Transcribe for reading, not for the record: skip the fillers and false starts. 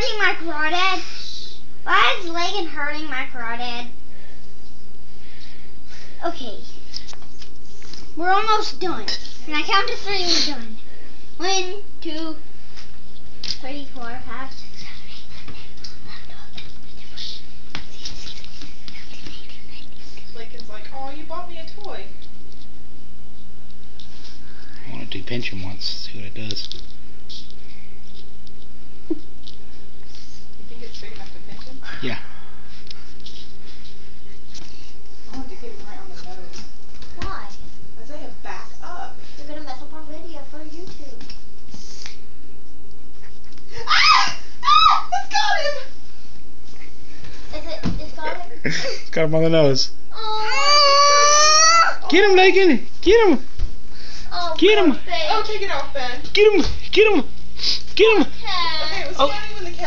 hurting my crawdad? Why is Lagan hurting my crawdad? Okay. We're almost done. When I count to 3, we're done. 1, 2, 3, 4, 5, 6, 7, 8, 9, 10, 11, 12, 13, 14, 15, 16, 17, 18, 19, 20. Lincoln's like, oh, you bought me a toy. I want to do pinch him once, see what it does. You think it's big enough to pinch him? Yeah. I want to hit him right on the nose. Why? Isaiah, back up. You're gonna mess up our video for YouTube. Ah! Ah! It's got him! It's got it? Got him on the nose. Oh. Get him, Lagan! Get him! Oh, Get him! Oh, take it off, Ben. Get him! Get him! Get him! Okay, let's Oh. get him when the cat.